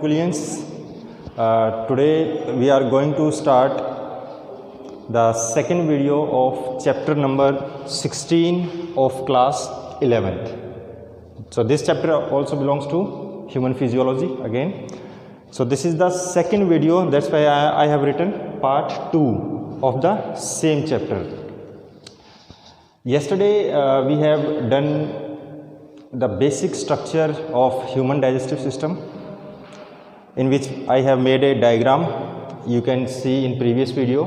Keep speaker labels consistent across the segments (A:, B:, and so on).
A: Herculeans. Today we are going to start the second video of chapter number 16 of class 11th. So this chapter also belongs to human physiology again. So this is the second video, that's why I have written part 2 of the same chapter. Yesterday we have done the basic structure of human digestive system, in which I have made a diagram you can see in previous video.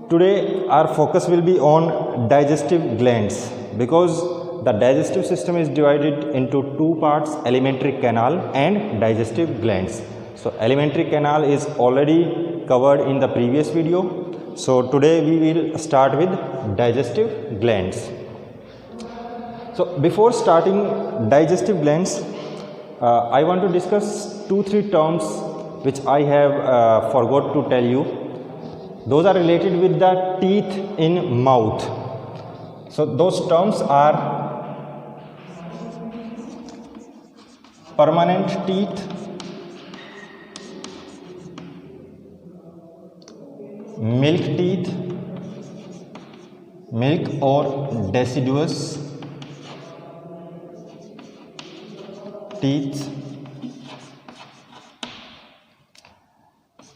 A: Today our focus will be on digestive glands, because the digestive system is divided into two parts, alimentary canal and digestive glands. So alimentary canal is already covered in the previous video. So today we will start with digestive glands. So before starting digestive glands, I want to discuss 2-3 terms which I have forgot to tell you. Those are related with the teeth in mouth. So those terms are permanent teeth, milk teeth, milk or deciduous teeth,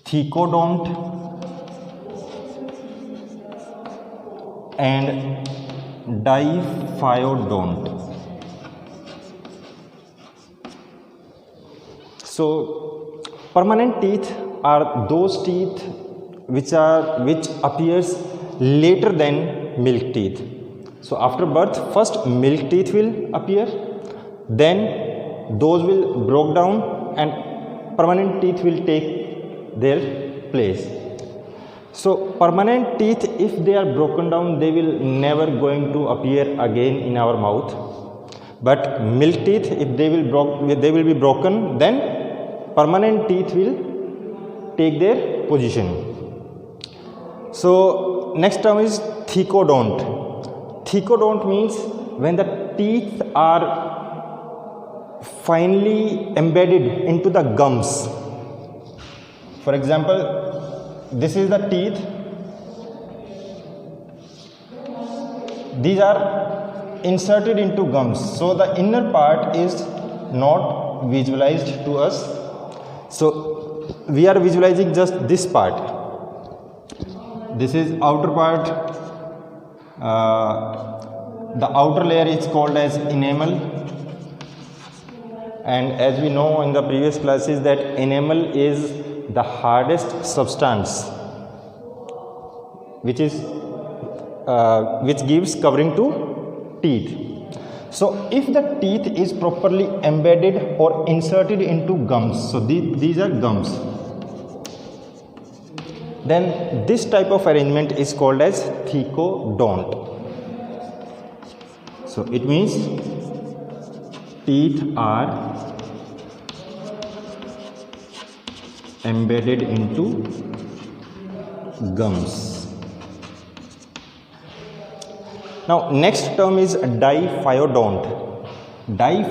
A: thecodont and diphyodont. So permanent teeth are those teeth which appears later than milk teeth. So after birth, first milk teeth will appear, then those will broke down and permanent teeth will take their place. So permanent teeth, if they are broken down, they will never going to appear again in our mouth. But milk teeth, if they will be broken, then permanent teeth will take their position. So next term is thecodont. Thecodont means when the teeth are finely embedded into the gums. For example, this is the teeth. These are inserted into gums, so the inner part is not visualized to us. So we are visualizing just this part. This is outer part. The outer layer is called as enamel. And as we know in the previous classes that enamel is the hardest substance which gives covering to teeth. So if the teeth is properly embedded or inserted into gums, so these are gums, then this type of arrangement is called as thecodont. So it means teeth are embedded into gums. Now next term is diphyodont. Di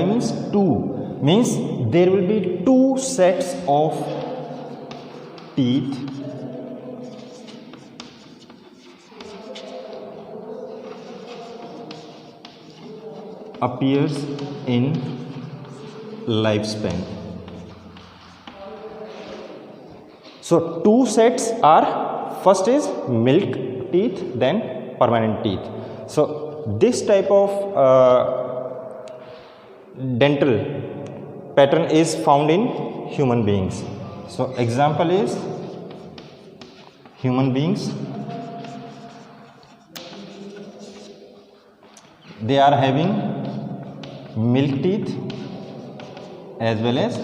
A: means two, means there will be two sets of teeth appears in lifespan. So two sets are, first is milk teeth, then permanent teeth. So this type of dental pattern is found in human beings. So example is human beings. They are having milk teeth as well as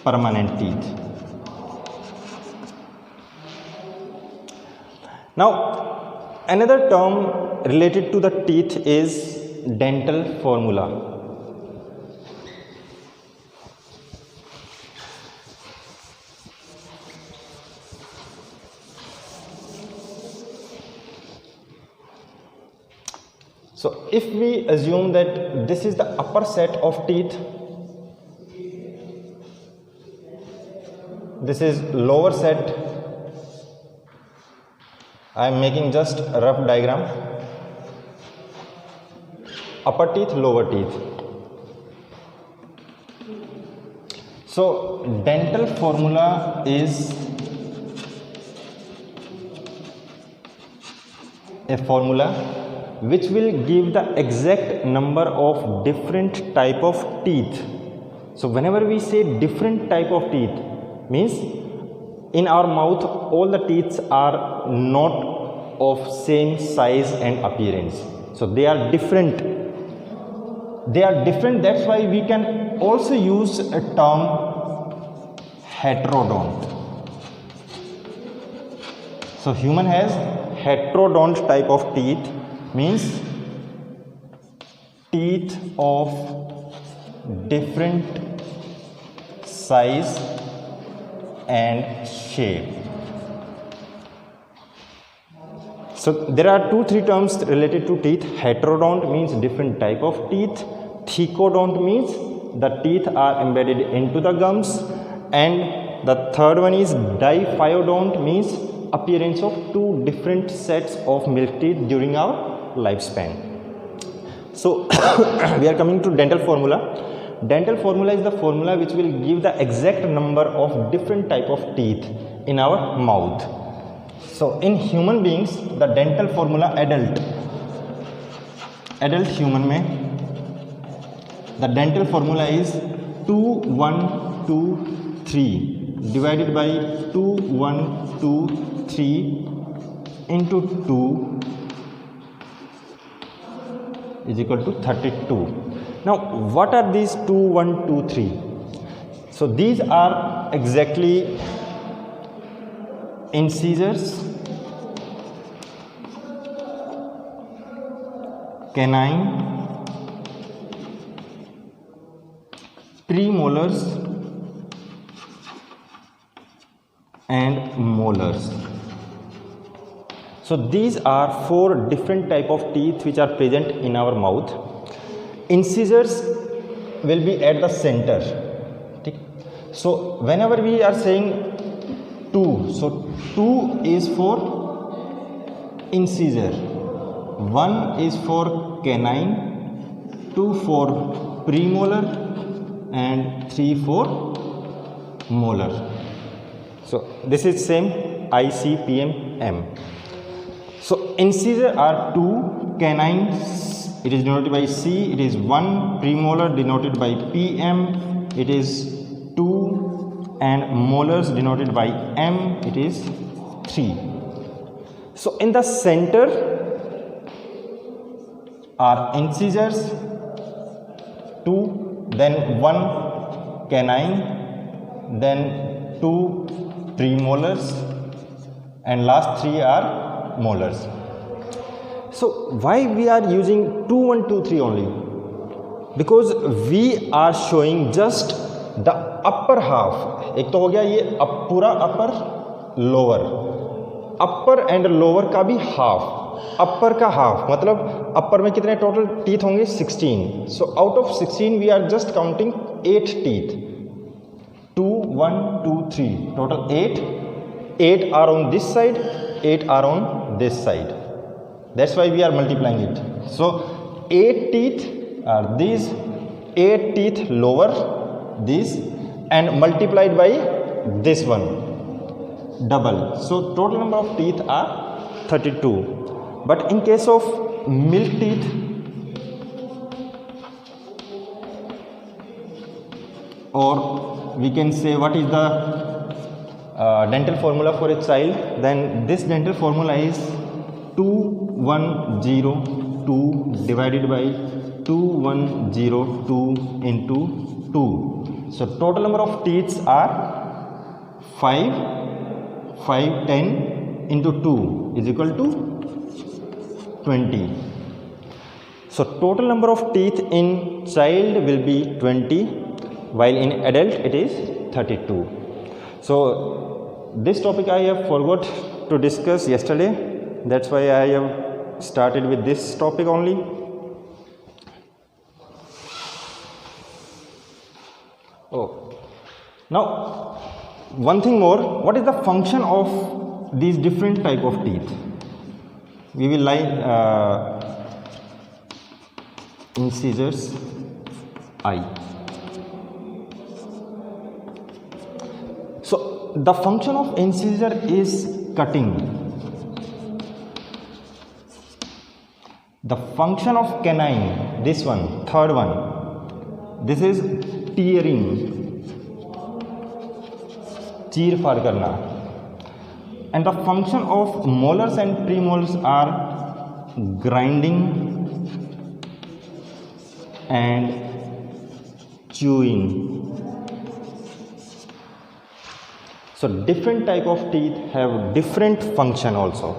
A: permanent teeth. Now another term related to the teeth is dental formula. So if we assume that this is the upper set of teeth this is lower set. I am making just a rough diagram. Upper teeth, lower teeth. So dental formula is a formula which will give the exact number of different type of teeth. So whenever we say different type of teeth, means in our mouth all the teeth are not of same size and appearance. So they are different. That's why we can also use a term heterodont. So human has heterodont type of teeth, means teeth of different size and shape. So there are 2-3 terms related to teeth. Heterodont means different type of teeth. Thecodont means the teeth are embedded into the gums, and the third one is diphyodont, means appearance of 2 different sets of milk teeth during our lifespan. So we are coming to dental formula. Dental formula is the formula which will give the exact number of different type of teeth in our mouth. So in human beings, the dental formula adult human में the dental formula is 2 1 2 3 divided by 2 1 2 3 into 2 is equal to 32. Now what are these 2 1 2 3? So these are exactly incisors, canine, premolars and molars. So these are 4 different type of teeth which are present in our mouth. Incisors will be at the center. So whenever we are saying 2, so 2 is for incisor, 1 is for canine, 2 for premolar and 3 for molar. So this is same ICPM M. So incisor are 2, canines it is denoted by C, it is 1, premolar denoted by PM, it is 2, and molars denoted by M, it is 3. So in the center are incisors, 2, then 1 canine, then 2 premolars, and last 3 are molars. So why we are using 2 1 2 3 only? Because we are showing just the upper half. एक तो हो गया ये पूरा upper lower, upper and lower का भी half. अपर का half मतलब अपर में कितने टोटल टीथ होंगे 16. So out of 16 we are just counting 8 teeth. 2 1 2 3 total 8 are on this side, 8 are on this side. That's why we are multiplying it. So 8 teeth are this, 8 teeth lower this and multiplied by this one double. So total number of teeth are 32. But in case of milk teeth, or we can say what is the dental formula for a child, then this dental formula is 2102 divided by 2102 into 2. So total number of teeth are 5, 10 into 2 is equal to 20. So total number of teeth in child will be 20, while in adult it is 32. So this topic I have forgot to discuss yesterday. That's why I have started with this topic only. Oh, now one thing more, what is the function of these different type of teeth? We will line incisors I. So the function of incisor is cutting. The function of canine, this one, third one, this is tearing, चीर फाड़ करना. And the function of molars and premolars are grinding and chewing. So different type of teeth have different function also.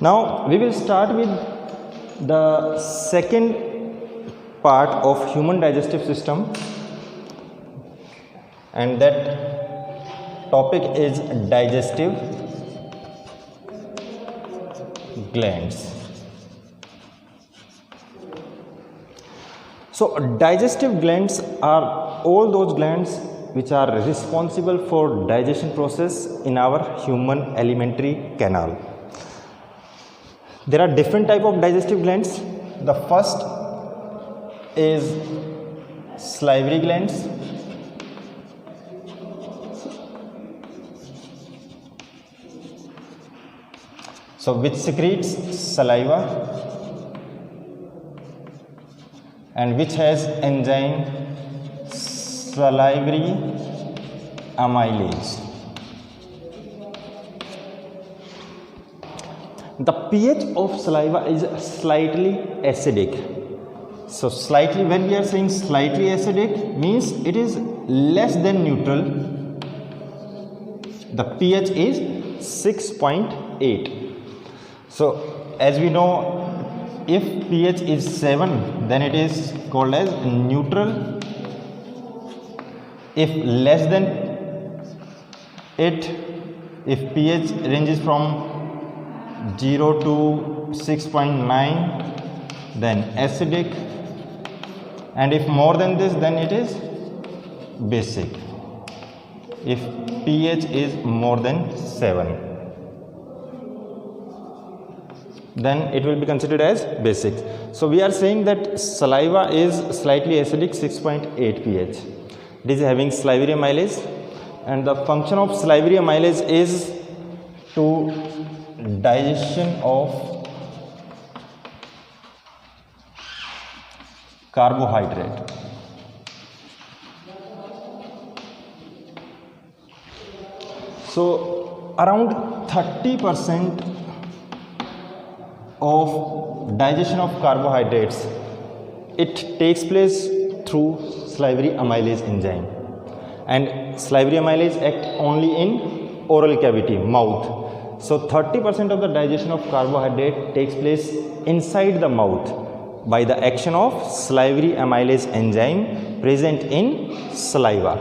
A: Now we will start with the second part of human digestive system, and that topic is digestive glands. So digestive glands are all those glands which are responsible for digestion process in our human alimentary canal. There are different type of digestive glands. The first is salivary glands. So which secretes saliva and which has enzyme salivary amylase. The pH of saliva is slightly acidic. So slightly, when we are saying slightly acidic, means it is less than neutral. The pH is 6.8. So as we know, if pH is 7, then it is called as neutral. If less than 8, if pH ranges from 0 to 6.9, then acidic, and if more than this, then it is basic. If pH is more than 7, then it will be considered as basic. So we are saying that saliva is slightly acidic, 6.8 pH. It is having salivary amylase, and the function of salivary amylase is to digestion of carbohydrate. So around 30% of digestion of carbohydrates, it takes place through salivary amylase enzyme, and salivary amylase act only in oral cavity, mouth. So 30% of the digestion of carbohydrate takes place inside the mouth by the action of salivary amylase enzyme present in saliva.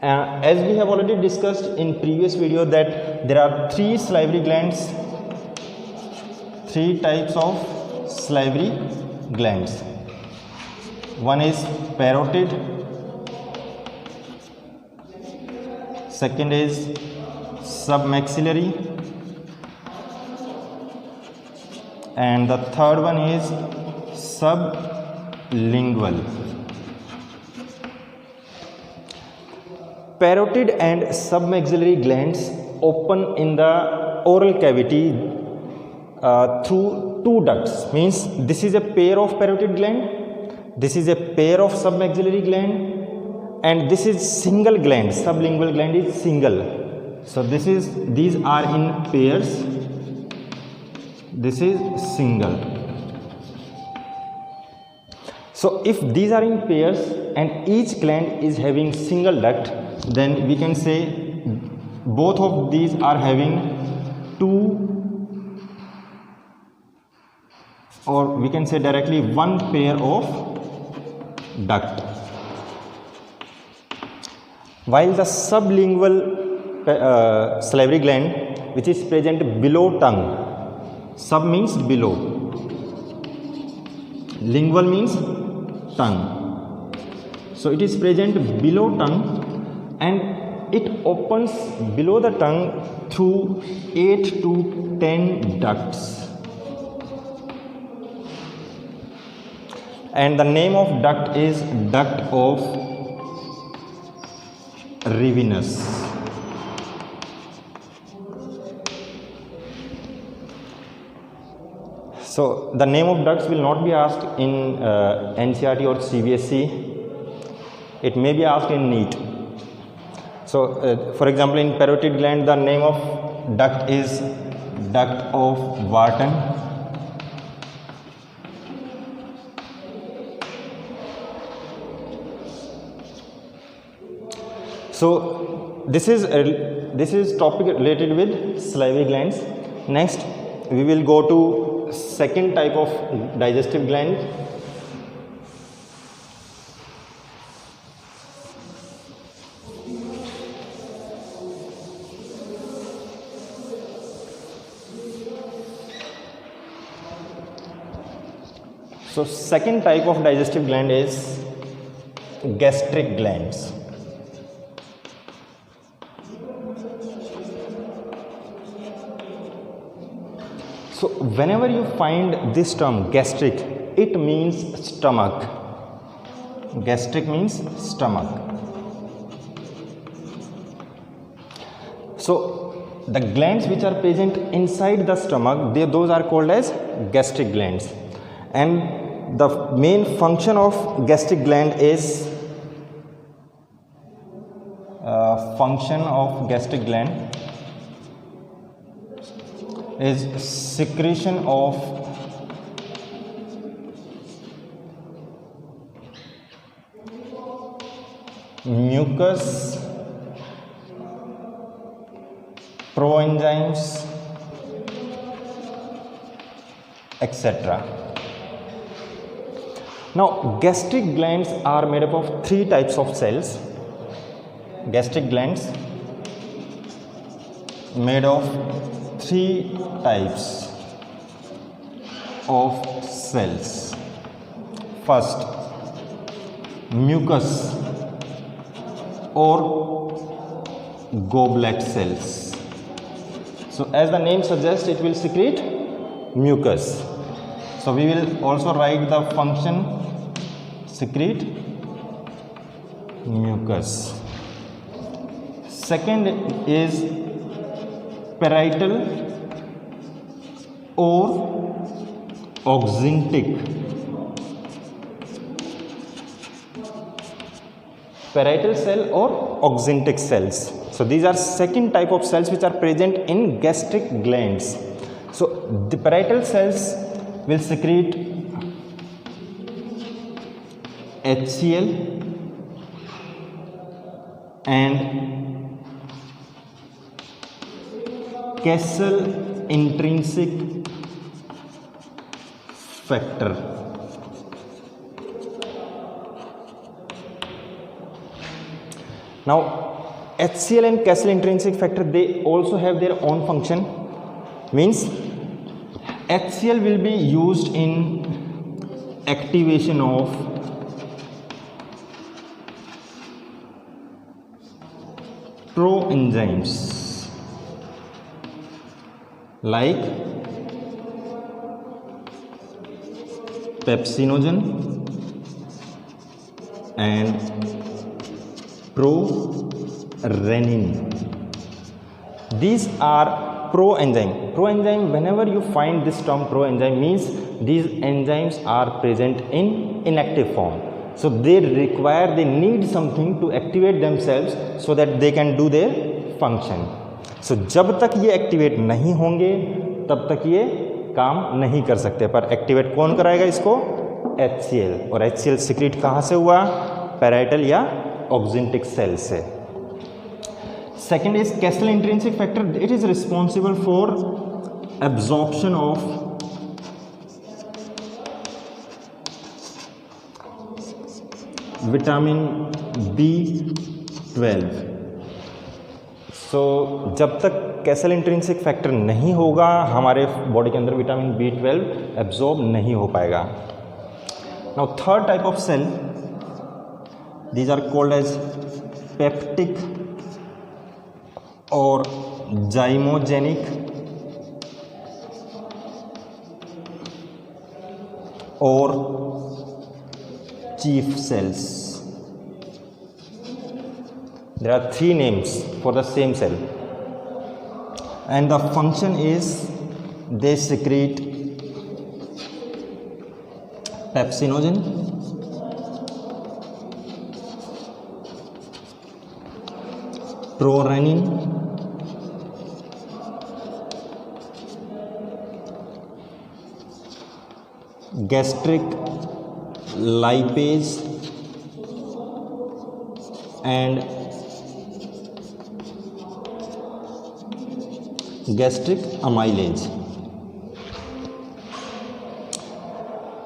A: As we have already discussed in previous video, that there are three salivary glands, three types of salivary glands. One is parotid, second is submaxillary, and the third one is sublingual. Parotid and submaxillary glands open in the oral cavity through two ducts. Means this is a pair of parotid gland, this is a pair of submaxillary gland, and this is single gland. Sublingual gland is single. So these are in pairs, this is single. So if these are in pairs and each gland is having single duct, then we can say both of these are having two, or we can say directly one pair of duct, while the sublingual salivary gland which is present below tongue, sub means below, lingual means tongue, so it is present below tongue and it opens below the tongue through 8 to 10 ducts, and the name of duct is duct of Rivinus. So the name of ducts will not be asked in NCERT or CBSE. It may be asked in NEET. So for example, in parotid gland, the name of duct is duct of Wharton. So this is topic related with salivary glands. Next, we will go to second type of digestive gland. So second type of digestive gland is gastric glands. So whenever you find this term gastric, it means stomach. Gastric means stomach. So the glands which are present inside the stomach, those are called as gastric glands. And the main function of gastric gland is secretion of mucus, proenzymes, etc. Now, gastric glands are made up of three types of cells. Gastric glands made of three types of cells. First, mucus or goblet cells. So as the name suggests, it will secrete mucus. So we will also write the function secrete mucus. Second is parietal or oxyntic. Parietal cell or oxyntic cells. So these are second type of cells which are present in gastric glands. So the parietal cells will secrete HCl and Kessel intrinsic factor. Now HCl and Kessel intrinsic factor, they also have their own function. Means HCl will be used in activation of proenzymes like pepsinogen and prorenin. These are proenzyme. Proenzyme, whenever you find this term proenzyme, means these enzymes are present in inactive form. So they need something to activate themselves so that they can do their function. So जब तक ये activate नहीं होंगे तब तक ये काम नहीं कर सकते, पर एक्टिवेट कौन कराएगा इसको? HCl. और HCl सिक्रीट कहाँ से हुआ? पैराइटल या ऑक्सिंटिक सेल से. Second is Kessel intrinsic factor. It is responsible for absorption of vitamin B12। सो जब तक कैसल इंट्रिंसिक फैक्टर नहीं होगा हमारे बॉडी के अंदर विटामिन B12 एब्जॉर्ब नहीं हो पाएगा। Now third type of cell, these are called as peptic और जाइमोजेनिक और chief cells. There are three names for the same cell, and the function is they secrete pepsinogen, prorenin, gastric lipase and gastric amylase.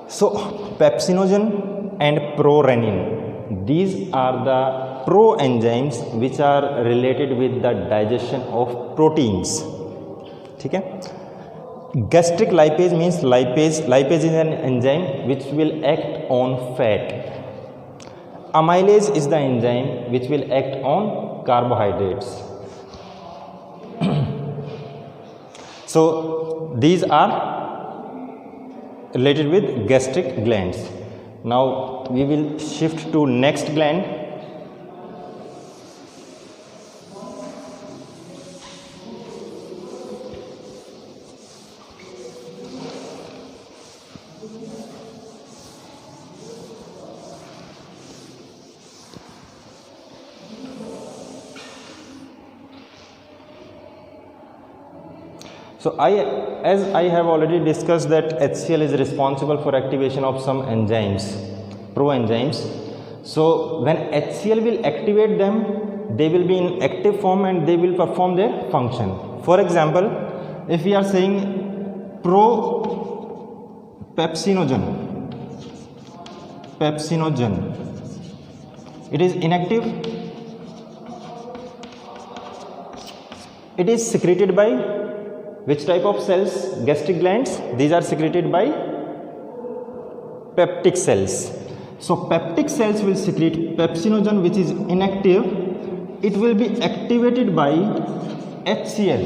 A: So pepsinogen and prorenin, these are the proenzymes which are related with the digestion of proteins. ठीक है. Gastric lipase means lipase is an enzyme which will act on fat. Amylase is the enzyme which will act on carbohydrates. So these are related with gastric glands. Now we will shift to next gland. So as I have already discussed that HCl is responsible for activation of some enzymes, proenzymes. So when HCl will activate them, they will be in active form and they will perform their function. For example, if we are saying pepsinogen, it is inactive. It is secreted by which type of cells? Gastric glands. These are secreted by peptic cells. So peptic cells will secrete pepsinogen which is inactive. It will be activated by HCl,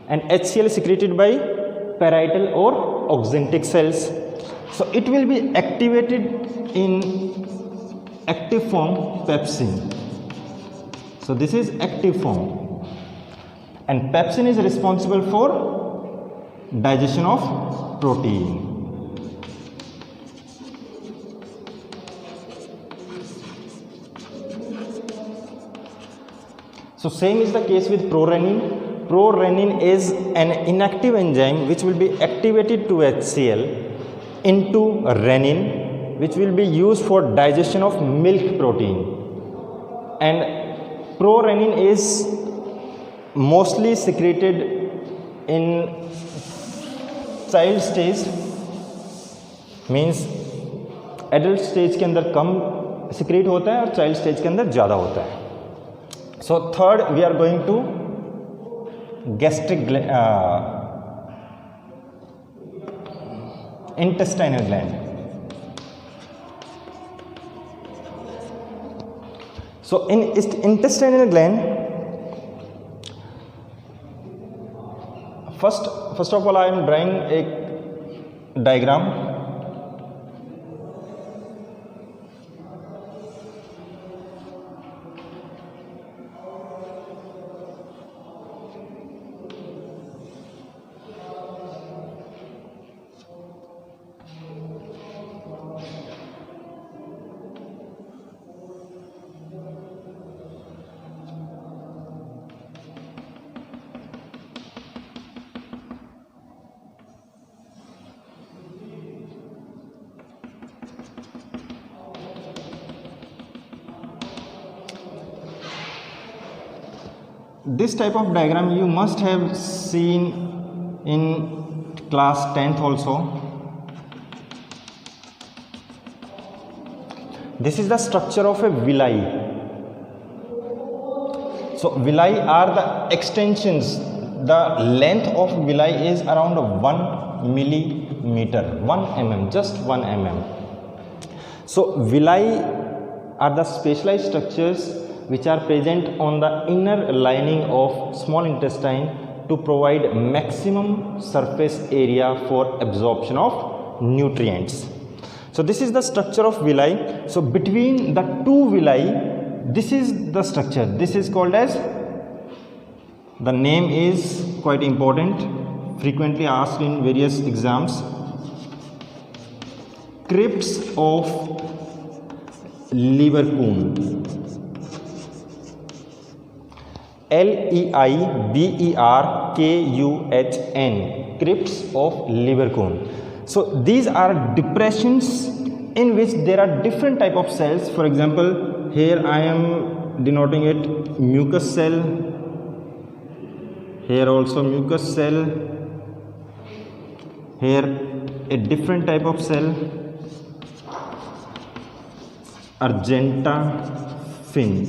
A: and HCl is secreted by parietal or oxyntic cells. So it will be activated in active form pepsin. So this is active form. And pepsin is responsible for digestion of protein. So same is the case with prorenin. Prorenin is an inactive enzyme which will be activated to HCl into renin, which will be used for digestion of milk protein. And prorenin is mostly secreted in child stage, means adult stage के अंदर कम secrete होता है और child stage के अंदर ज़्यादा होता है. So third we are going to gastric intestinal gland. So in intestinal gland, first of all I am drawing a diagram. This type of diagram you must have seen in class 10th also. This is the structure of a villi. So villi are the extensions. The length of villi is around 1 millimeter, 1 mm, just 1 mm. So villi are the specialized structures which are present on the inner lining of small intestine to provide maximum surface area for absorption of nutrients. So this is the structure of villi. So between the two villi, this is the structure. This is called as, the name is quite important, frequently asked in various exams, crypts of Lieberkühn. Leiberkuhn, crypts of Lieberkühn. So these are depressions in which there are different type of cells. For example, here I am denoting it mucus cell, here also mucus cell, here a different type of cell, Argenta fin.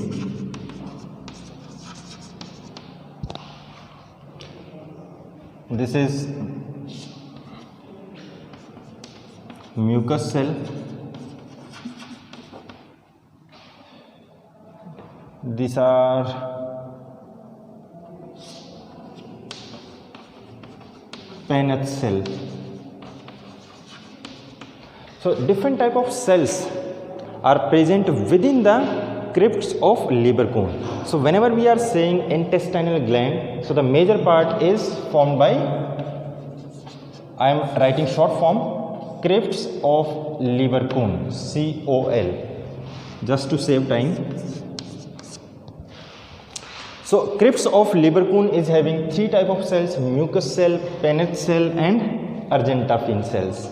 A: This is mucus cell. These are Paneth cell. So different type of cells are present within the crypts of Lieberkühn. So whenever we are saying intestinal gland, so the major part is formed by, I am writing short form, crypts of Lieberkühn, COL, just to save time. So crypts of Lieberkühn is having three type of cells: mucus cell, Paneth cell and Argenta fin cells.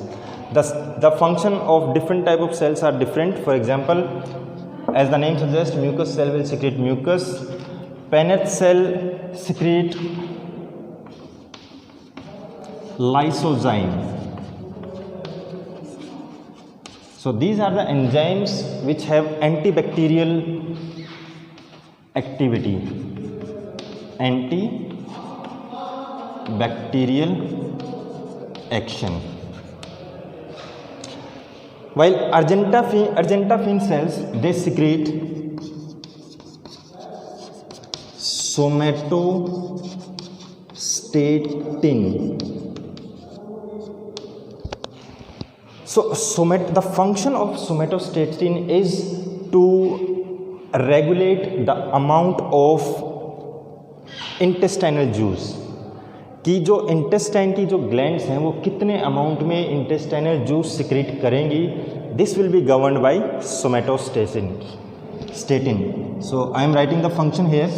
A: The function of different type of cells are different. For example, as the name suggests, mucus cell will secrete mucus, Paneth cell secrete lysozyme. So these are the enzymes which have antibacterial activity, antibacterial action. While Argenta fin cells, they secrete somatostatin. So the function of somatostatin is to regulate the amount of intestinal juice, कि जो intestine की जो glands हैं वो कितने amount में intestinal juice secrete करेंगी. This will be governed bye somatostatin. So I am writing the function here.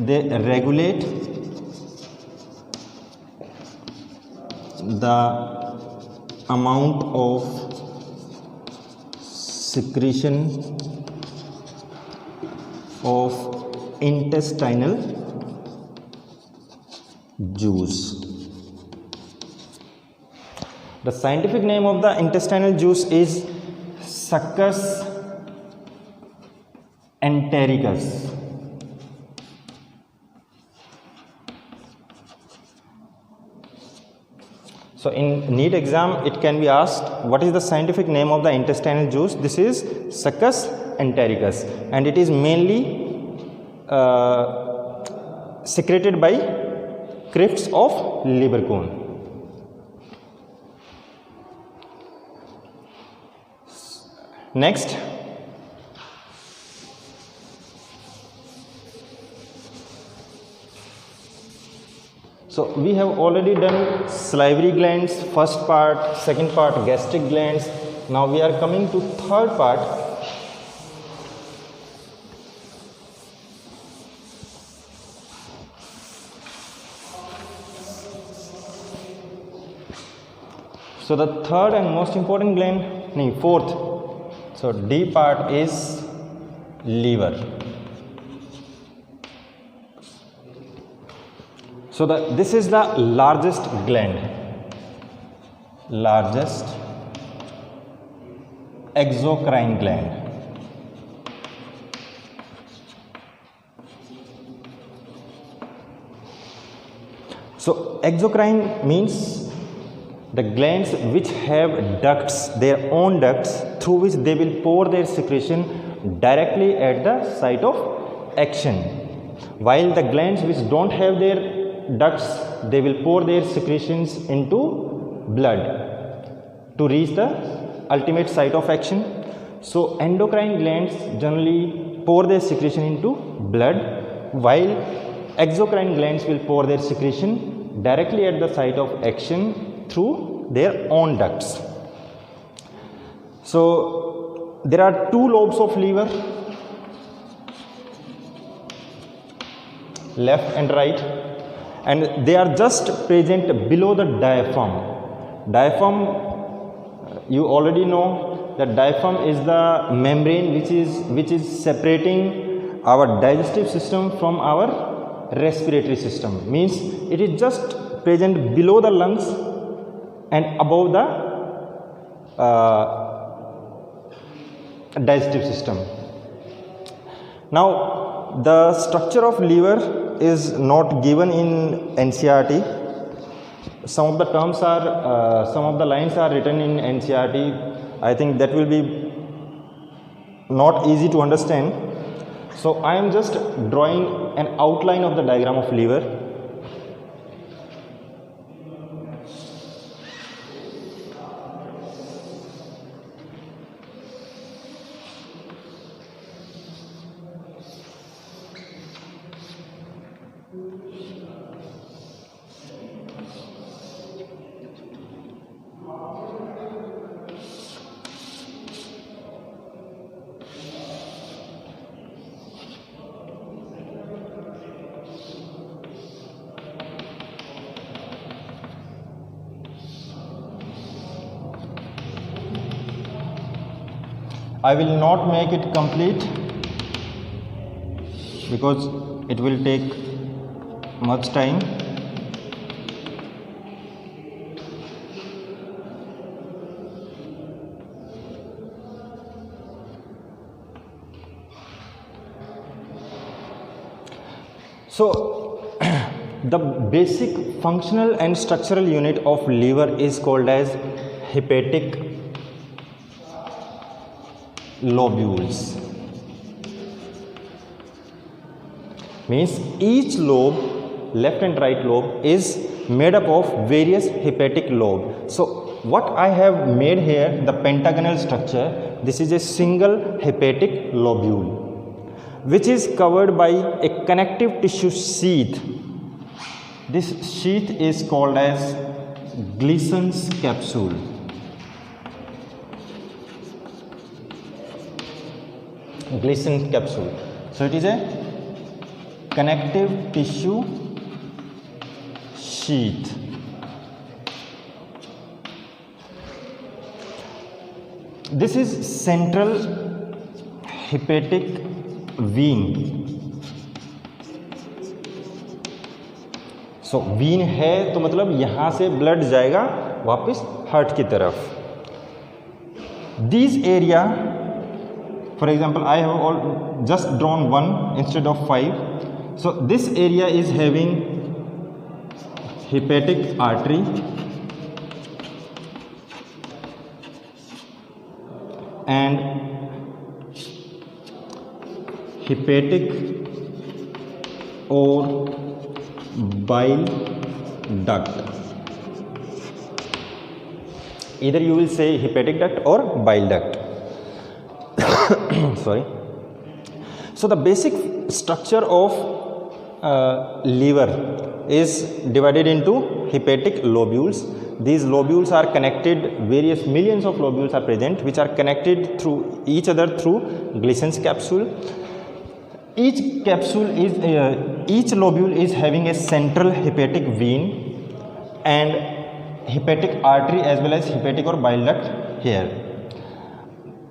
A: They regulate the amount of secretion of intestinal juice. The scientific name of the intestinal juice is Succus entericus. So in NEET exam it can be asked, what is the scientific name of the intestinal juice? This is Succus entericus and it is mainly secreted by crypts of Lieberkühn. Next, so we have already done salivary glands, first part, second part gastric glands. Now we are coming to third part. So the third and most important gland, fourth. So D part is liver. So this is the largest gland. Largest exocrine gland. So exocrine means the glands which have ducts, their own ducts, through which they will pour their secretion directly at the site of action, while the glands which don't have their ducts, they will pour their secretions into blood to reach the ultimate site of action. So endocrine glands generally pour their secretion into blood, while exocrine glands will pour their secretion directly at the site of action through their own ducts. So there are two lobes of liver, left and right, and they are just present below the diaphragm. Diaphragm, you already know that diaphragm is the membrane which is separating our digestive system from our respiratory system. Means it is just present below the lungs and above the digestive system. Now the structure of liver is not given in NCERT. Some of the terms are, some of the lines are written in NCERT. I think that will be not easy to understand. So I am just drawing an outline of the diagram of liver. I will not make it complete because it will take much time. So the basic functional and structural unit of liver is called as hepatic lobules. Means each lobe, left and right lobe, is made up of various hepatic lobe. So what I have made here, the pentagonal structure, this is a single hepatic lobule which is covered by a connective tissue sheath. This sheath is called as Gleason's capsule. Gleason capsule. So it is a connective tissue sheath. This is central hepatic vein. So vein है तो मतलब यहाँ से blood जाएगा वापस heart की तरफ. These area, for example, I have just drawn one instead of 5. So this area is having hepatic artery and hepatic or bile duct. Either you will say hepatic duct or bile duct. Sorry. So the basic structure of liver is divided into hepatic lobules. These lobules are connected, various millions of lobules are present which are connected through each other through Gleason's capsule. Each capsule is, each lobule is having a central hepatic vein and hepatic artery as well as hepatic or bile duct here.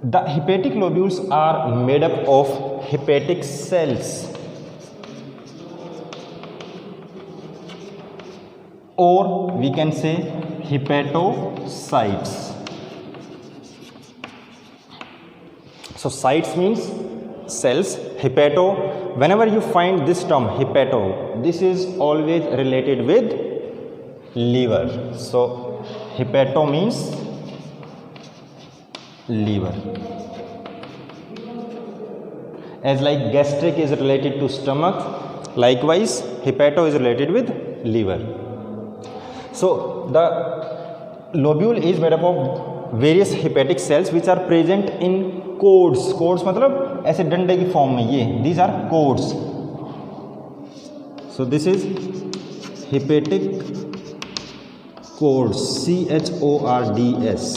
A: The hepatic lobules are made up of hepatic cells or we can say hepatocytes. So sites means cells. Hepato, whenever you find this term hepato, this is always related with liver. So hepato means liver, as like gastric is related to stomach, likewise hepato is related with liver. So the lobule is made up of various hepatic cells which are present in codes. Codes मतलब ऐसे डंडे की form में, ये these are codes. So this is hepatic codes, CHORDS,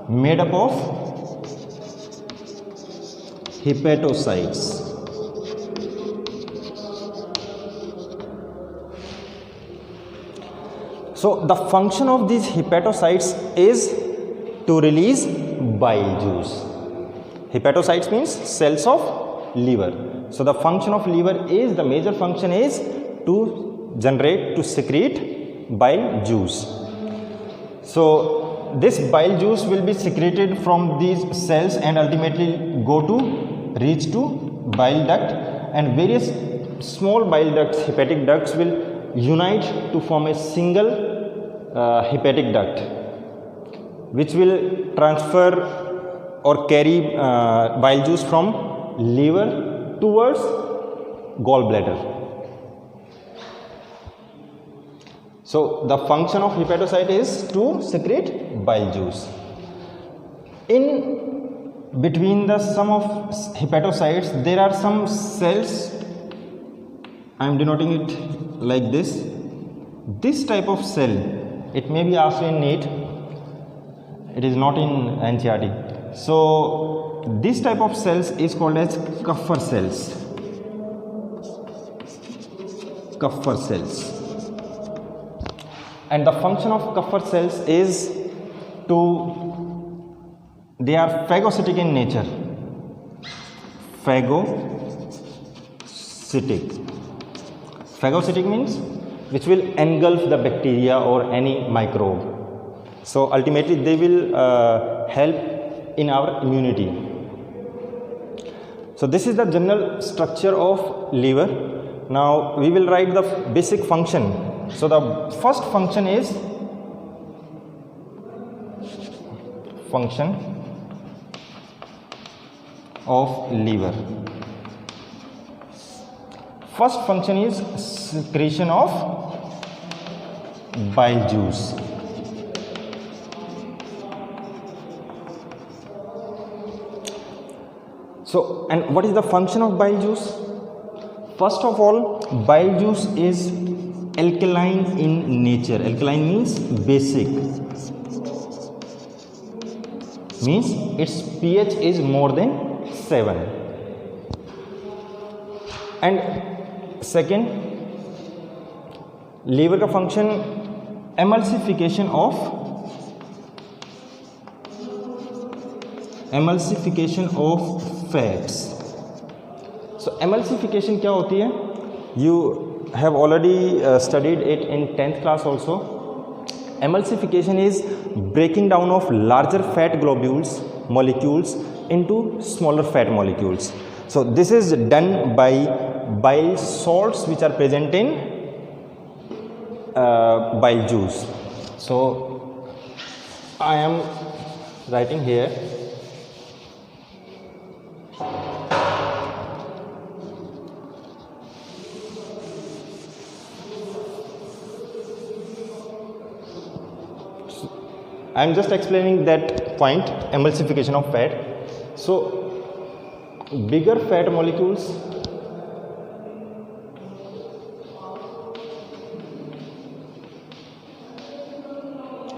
A: made up of hepatocytes. So the function of these hepatocytes is to release bile juice. Hepatocytes means cells of liver. So the function of liver is, the major function is to generate, to secrete bile juice. So this bile juice will be secreted from these cells and ultimately reach to bile duct, and various small bile ducts, hepatic ducts, will unite to form a single hepatic duct, which will transfer or carry bile juice from liver towards gallbladder. So the function of hepatocyte is to secrete bile juice. In between the sum of hepatocytes, there are some cells. I am denoting it like this. This type of cell, it may be also in NEET, it is not in NCERT. So this type of cells is called as Kupffer cells. Kupffer cells. And the function of Kupffer cells is they are phagocytic in nature. Phagocytic means which will engulf the bacteria or any microbe. So ultimately they will help in our immunity. So this is the general structure of liver. Now we will write the basic function. So the first function is function of liver. First function is secretion of bile juice. So, and what is the function of bile juice? First of all, bile juice is alkaline in nature. Alkaline means basic. Means its pH is more than 7. And second, liver का function emulsification of fats. So emulsification क्या होती है? You have already studied it in 10th class also. Emulsification is breaking down of larger fat molecules into smaller fat molecules. So this is done by bile salts which are present in bile juice. So I am writing here I am just explaining that point, emulsification of fat. So bigger fat molecules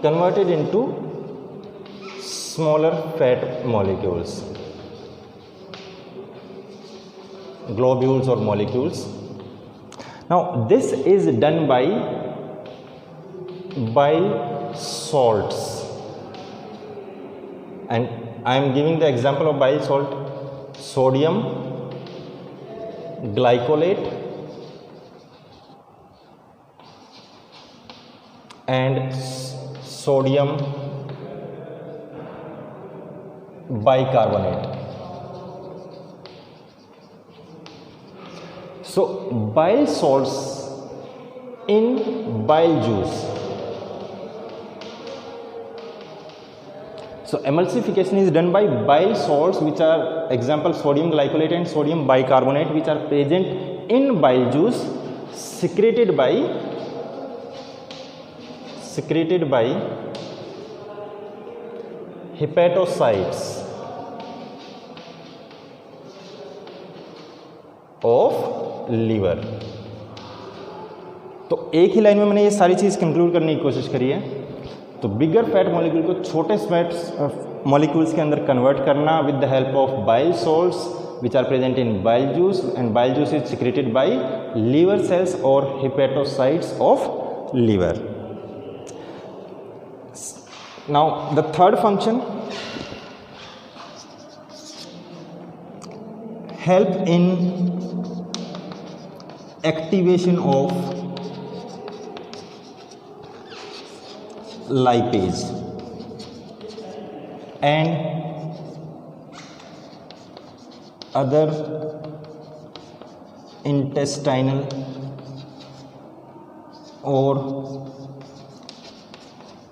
A: converted into smaller fat molecules, globules or molecules. Now this is done by bile salts, and I am giving the example of bile salt: sodium glycolate and sodium bicarbonate. So bile salts in bile juice. So emulsification is done by bile salts, which are example sodium glycolate and sodium bicarbonate, which are present in bile juice, secreted by hepatocytes of liver. तो एक ही line में मैंने ये सारी चीज़ conclude करने की कोशिश करी है. तो बिगर फैट मॉलिक्यूल को छोटे फैट मॉलिक्यूल्स के अंदर कन्वर्ट करना with the help of bile salts which are present in bile juice, and bile juice is secreted by liver cells और hepatocytes of liver. Now the third function, help in activation of lipase and other intestinal or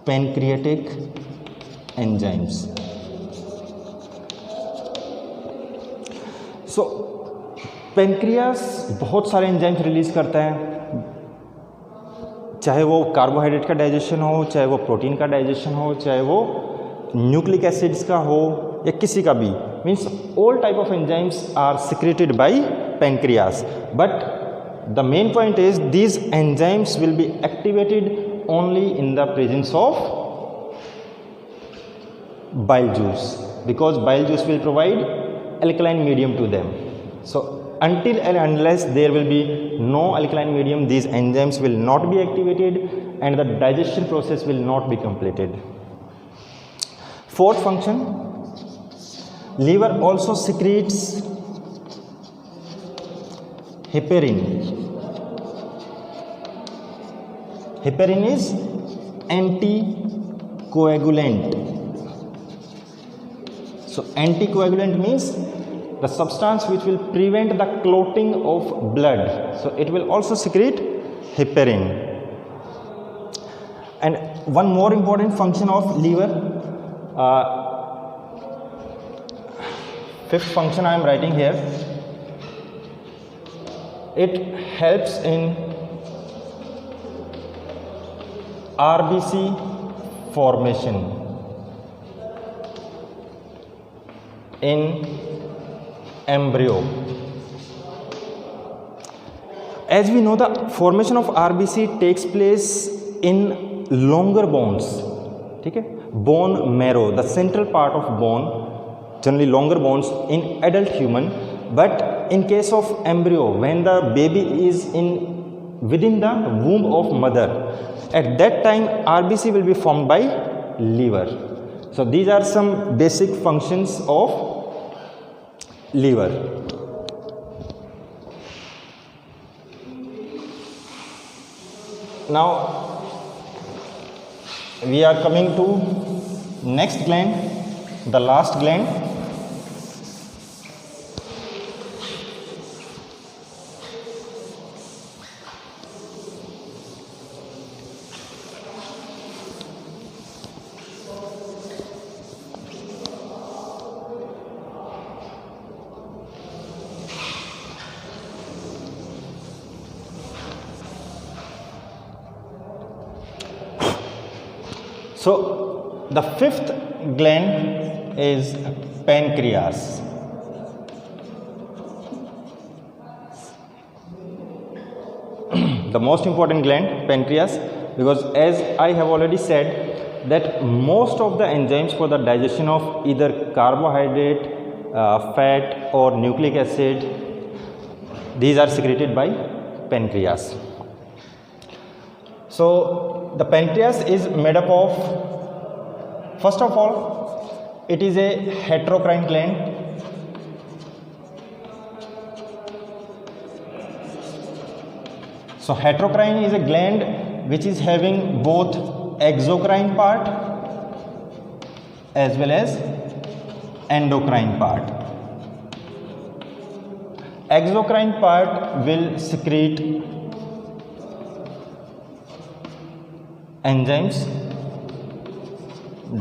A: pancreatic enzymes. So pancreas बहुत सारे enzymes release करता है, चाहे वो carbohydrate का digestion हो, चाहे वो प्रोटीन का डाइजेशन हो, चाहे वो न्यूक्लिक एसिड्स का हो या किसी का भी. Means all type of enzymes are secreted by pancreas. But the main point is these enzymes will be activated only in the presence of bile juice, because bile juice will provide alkaline medium to them. So until and unless there will be no alkaline medium, these enzymes will not be activated and the digestion process will not be completed. Fourth function, liver also secretes heparin. Heparin is anticoagulant. So anticoagulant means the substance which will prevent the clotting of blood. So it will also secrete heparin. And one more important function of liver, fifth function I am writing here, it helps in RBC formation in embryo. As we know, the formation of RBC takes place in longer bones. ठीक है, bone marrow, the central part of bone, generally longer bones in adult human. But in case of embryo, when the baby is within the womb of mother, at that time RBC will be formed by liver. So these are some basic functions of liver. Now we are coming to next gland, the last gland. So the fifth gland is pancreas. The most important gland, pancreas, because as I have already said that most of the enzymes for the digestion of either carbohydrate, fat or nucleic acid, these are secreted by pancreas. So the pancreas is made up of, first of all, it is a heterocrine gland. So heterocrine is a gland which is having both exocrine part as well as endocrine part. Exocrine part will secrete enzymes,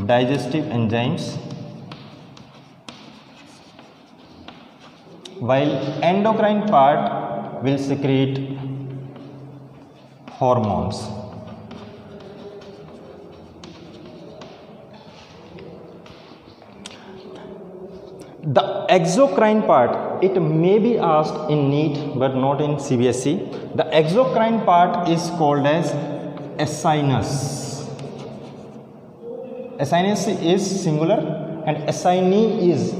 A: digestive enzymes, while endocrine part will secrete hormones. The exocrine part, it may be asked in NEET but not in CBSE. The exocrine part is called as acynus. Acynus is singular and acyni is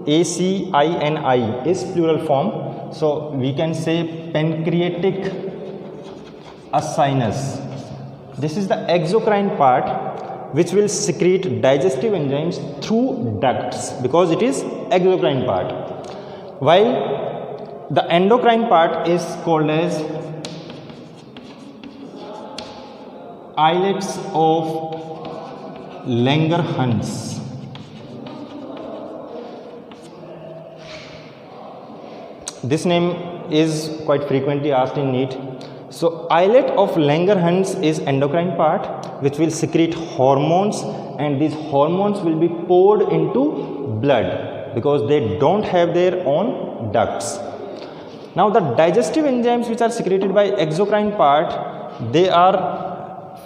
A: ACINI is plural form. So we can say pancreatic acynus. This is the exocrine part which will secrete digestive enzymes through ducts because it is exocrine part, while the endocrine part is called as islets of Langerhans. This name is quite frequently asked in NEET. So islet of Langerhans is endocrine part which will secrete hormones, and these hormones will be poured into blood because they don't have their own ducts. Now the digestive enzymes which are secreted by exocrine part, they are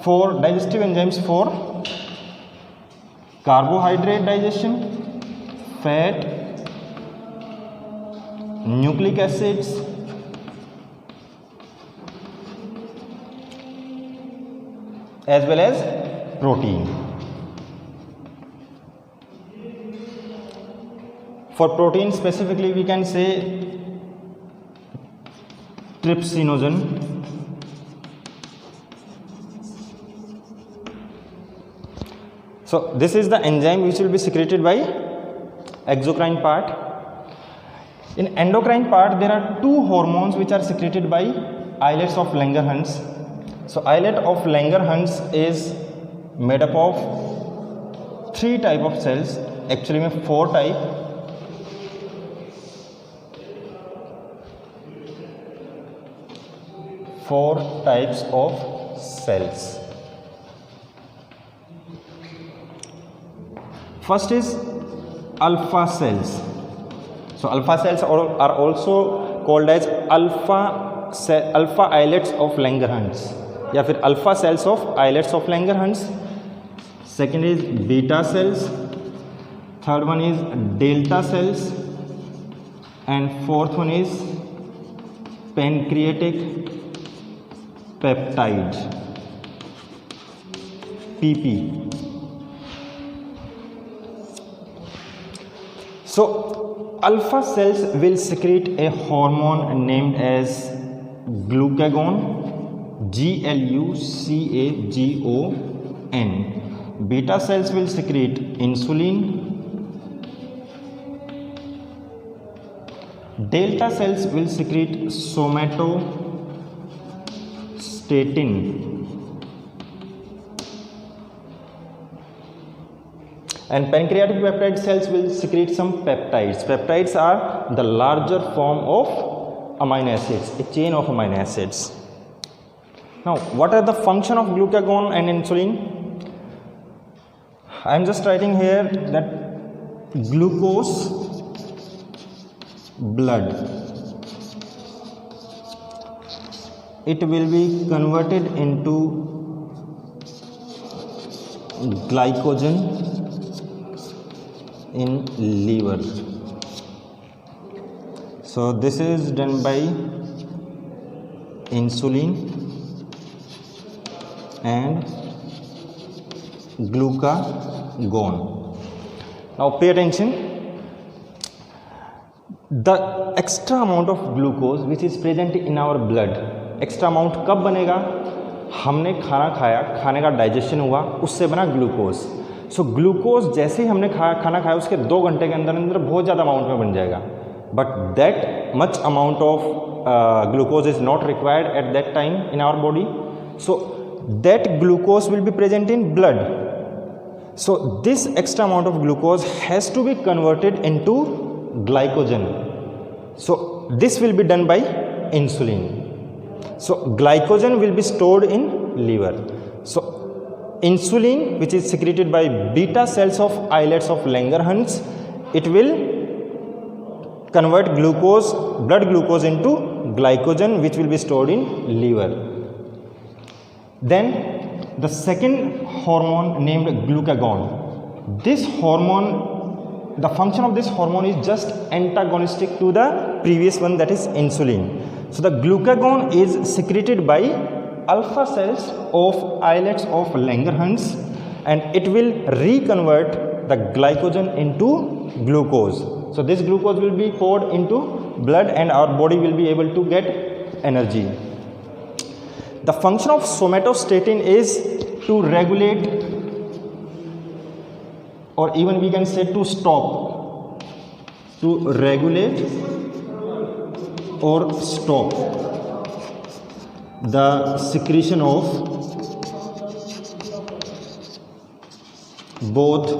A: for digestive enzymes for carbohydrate digestion, fat, nucleic acids, as well as protein. For protein specifically, we can say trypsinogen, so this is the enzyme which will be secreted by exocrine part. In endocrine part, there are two hormones which are secreted by islets of Langerhans. So islet of Langerhans is made up of three type of cells, actually में four type. Four types of cells. First is alpha cells. So alpha cells are also called as alpha islets of Langerhans, या फिर alpha cells of islets of Langerhans. Second is beta cells, third one is delta cells, and fourth one is pancreatic peptide PP. So alpha cells will secrete a hormone named as glucagon, GLUCAGON. Beta cells will secrete insulin. Delta cells will secrete somatostatin. And pancreatic peptide cells will secrete some peptides. Peptides are the larger form of amino acids, a chain of amino acids. Now, what are the function of glucagon and insulin? I am just writing here that glucose blood, it will be converted into glycogen in liver. So this is done by insulin and glucagon. Now pay attention. The extra amount of glucose which is present in our blood, extra amount कब बनेगा? हमने खाना खाया, खाने का digestion हुआ, उससे बना ग्लूकोज. सो ग्लूकोज जैसे ही हमने खाना खाया उसके 2 घंटे के अंदर अंदर बहुत ज़्यादा अमाउंट में बन जाएगा. But that much amount of glucose is not required at that time in our body. So that glucose will be present in blood. So this extra amount of glucose has to be converted into glycogen. So this will be done by insulin. So glycogen will be stored in liver. So insulin, which is secreted by beta cells of islets of Langerhans, it will convert glucose, blood glucose into glycogen, which will be stored in liver. Then the second hormone named glucagon. This hormone, the function of this hormone is just antagonistic to the previous one, that is insulin. So the glucagon is secreted by alpha cells of islets of Langerhans, and it will reconvert the glycogen into glucose. So this glucose will be poured into blood and our body will be able to get energy. The function of somatostatin is to regulate, or even we can say to stop, to regulate or stop the secretion of both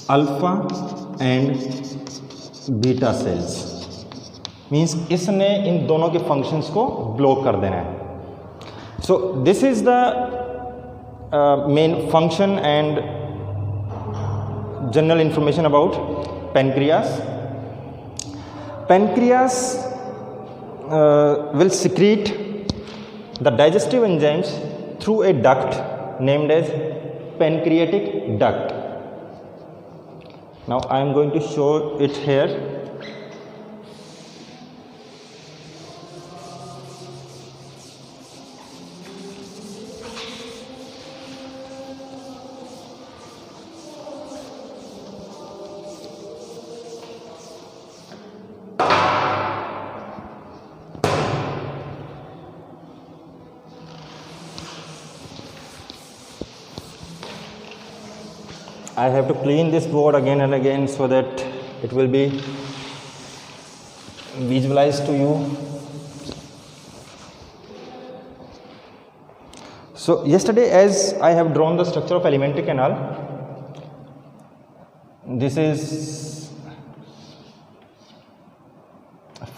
A: alpha and beta cells. Means इसने इन दोनों के functions को block कर देना है. So this is the main function and general information about pancreas. Pancreas will secrete the digestive enzymes through a duct named as pancreatic duct. Now I am going to show it here. I have to clean this board again and again so that it will be visualized to you. So yesterday, as I have drawn the structure of alimentary canal, this is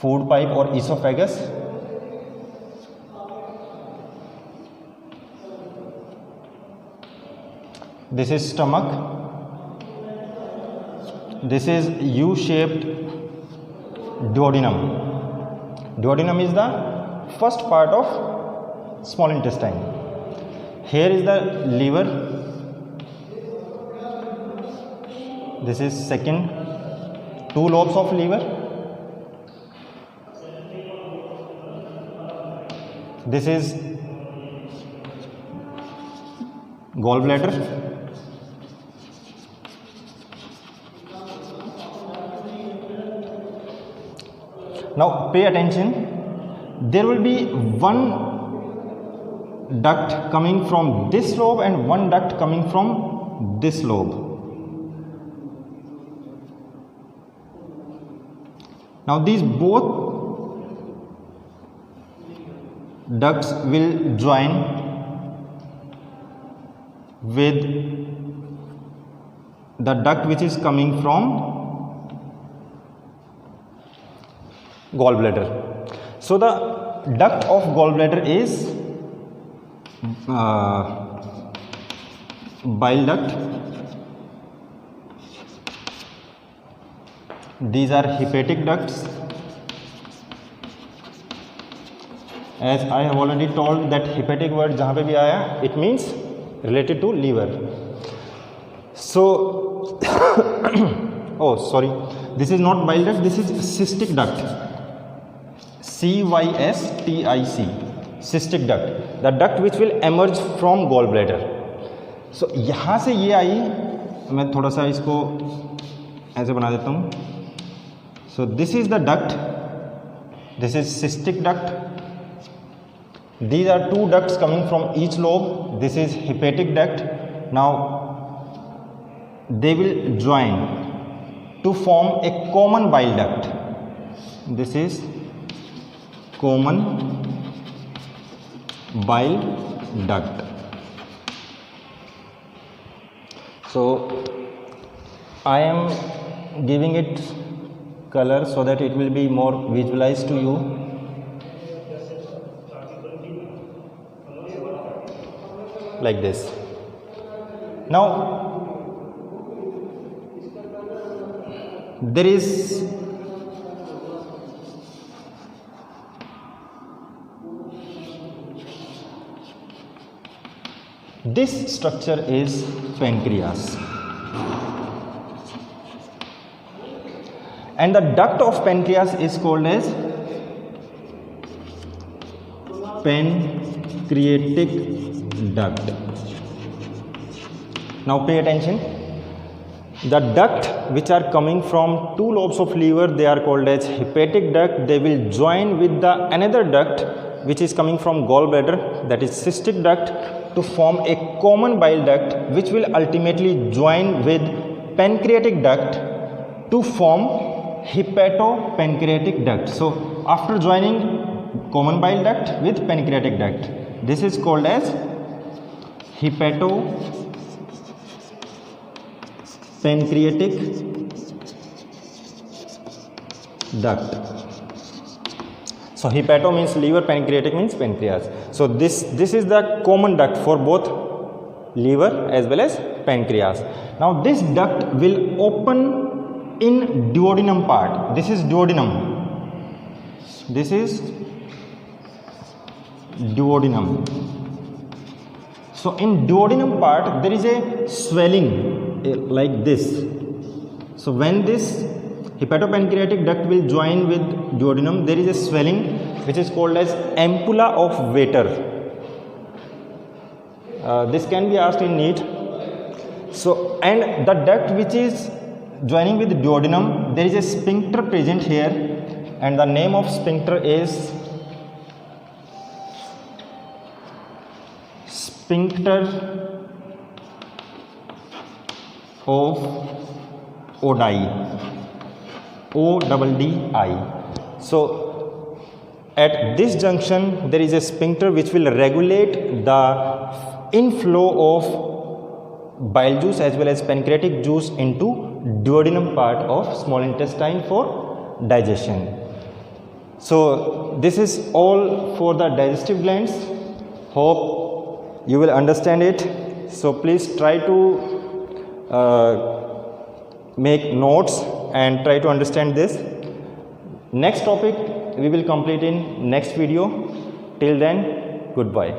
A: food pipe or esophagus. This is stomach. This is U-shaped duodenum. Duodenum is the first part of small intestine. Here is the liver. This is second, two lobes of liver. This is gallbladder. Now pay attention, there will be one duct coming from this lobe and one duct coming from this lobe. Now these both ducts will join with the duct which is coming from gallbladder. So the duct of gallbladder is bile duct. These are hepatic ducts. As I have already told that hepatic word जहाँ पे भी आया, it means related to liver. So oh sorry, this is not bile duct, this is cystic duct. CYSTIC, cystic duct, the duct which will emerge from gallbladder. So यहाँ से ये आई, मैं थोड़ा सा इसको ऐसे बना देता हूँ. So this is the duct, this is cystic duct. These are two ducts coming from each lobe. This is hepatic duct. Now they will join to form a common bile duct. This is common bile duct. So I am giving it color so that it will be more visualized to you. Like this. Now there is this structure is pancreas, and the duct of pancreas is called as pancreatic duct. Now pay attention. The duct which are coming from two lobes of liver, they are called as hepatic duct. They will join with the another duct which is coming from gallbladder, that is cystic duct, to form a common bile duct, which will ultimately join with pancreatic duct to form hepatopancreatic duct. So after joining common bile duct with pancreatic duct, this is called as hepatopancreatic duct. So hepato means liver, pancreatic means pancreas. So this is the common duct for both liver as well as pancreas. Now this duct will open in duodenum part. This is duodenum. This is duodenum. So in duodenum part there is a swelling like this. So when this hepatopancreatic duct will join with duodenum, there is a swelling which is called as ampulla of Vater. This can be asked in NEET. So, and the duct which is joining with duodenum, there is a sphincter present here, and the name of sphincter is sphincter of Oddi. ODDI. So at this junction there is a sphincter which will regulate the inflow of bile juice as well as pancreatic juice into duodenum part of small intestine for digestion. So this is all for the digestive glands. Hope you will understand it. So please try to make notes and try to understand this. Next topic we will complete in next video. Till then, goodbye.